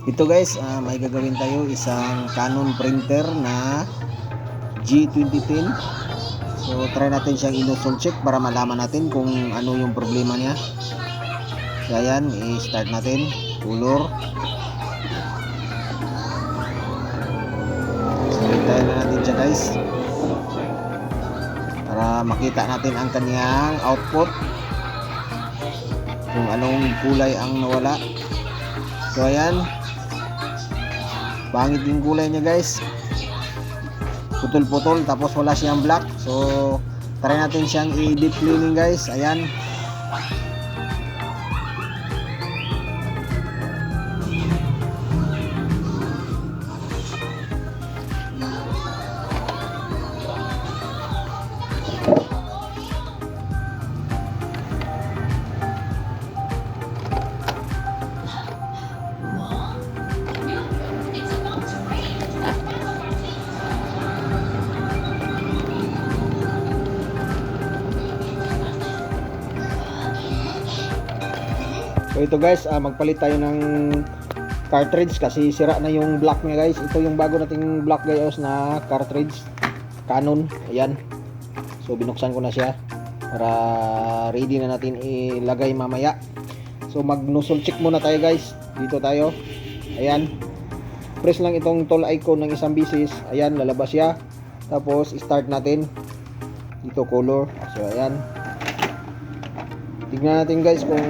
Ito guys, may gagawin tayo isang Canon printer na G2010. So try natin siyang i-nozzle check para malaman natin kung ano yung problema niya. So ayan, i-start natin. Color. Selectayin na natin siya guys, para makita natin ang kanyang output, kung anong kulay ang nawala. So ayan, pangit yung kulay niya guys, putol-putol, tapos wala siyang black. So try natin siyang i-deep cleaning guys. Ayan, so ito guys, magpalit tayo ng cartridge kasi sira na yung black niya guys. Ito yung bago nating black guys na cartridge, Canon. Ayan, so binuksan ko na siya para ready na natin ilagay mamaya. So mag nozzle check muna tayo guys. Dito tayo, ayan, press lang itong tool icon ng isang bisis. Ayan, lalabas siya. Tapos start natin dito, color. So ayan, tignan natin guys kung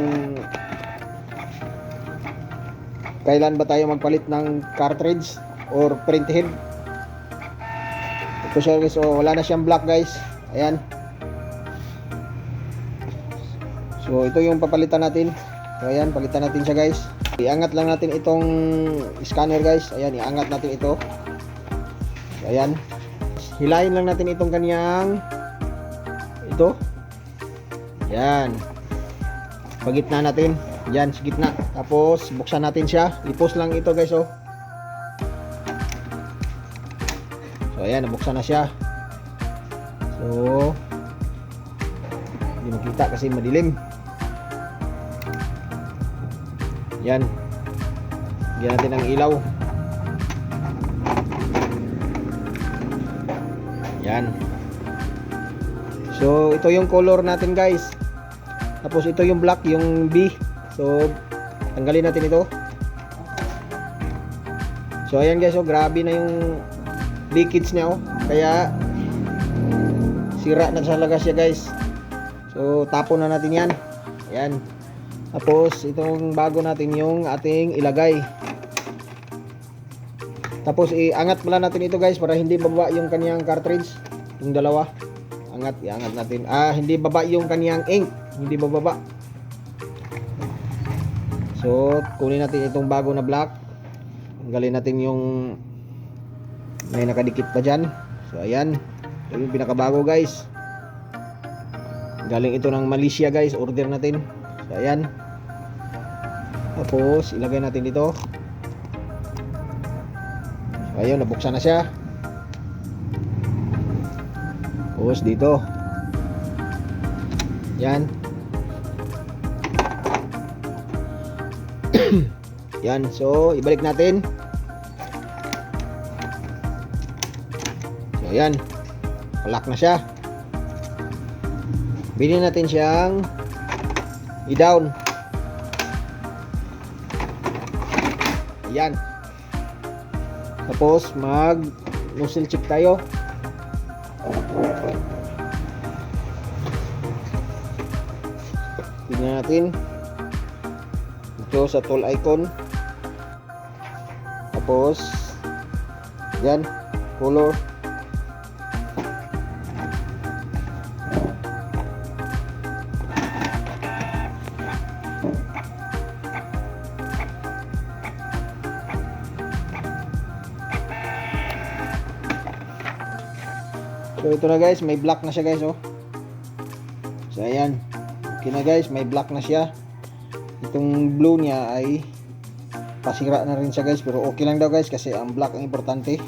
kailan ba tayo magpalit ng cartridge or print head. Ito siya guys, so wala na siyang black guys. Ayan, so ito yung papalitan natin. So ayan, palitan natin siya guys. Iangat lang natin itong scanner guys. Ayan, iangat natin ito. So ayan, hilahin lang natin itong kanyang ito. Ayan, pagitna natin. Yan, sa gitna. Tapos buksan natin siya. I-post lang ito guys, oh. So ayan, nabuksan na siya. So hindi makita kasi madilim. Yan, lagyan natin ng ilaw. Yan. So ito yung color natin guys. Tapos ito yung black, yung B. So tanggalin natin ito. So ayan guys, oh, grabe na yung leakage niya, oh. Kaya sira na talaga siya guys. So tapon na natin yan. Ayan. Tapos itong bago natin yung ating ilagay. Tapos iangat pala natin ito guys para hindi baba yung kanyang cartridge. Yung dalawa, angat, iangat natin. Hindi baba yung kanyang ink, hindi bababa. So kunin natin itong bago na black. Tanggalin natin yung may nakadikit pa dyan. So ayan, ito yung pinakabago guys. Galing ito ng Malaysia guys, order natin. So ayan, tapos ilagay natin dito. So ayun, nabuksan na siya. Tapos dito, yan. Yan, so ibalik natin. So ayan, lock na siya. Bilhin natin siyang i-down. Ayan. Tapos mag nozzle check tayo. Tingnan natin ito sa tool icon. Tapos yan, color. So ito na guys, may black na siya guys, oh. So ayan, okay na guys, may black na siya. Itong blue niya ay pasira na rin siya guys, pero okay lang daw guys kasi ang black ang importante.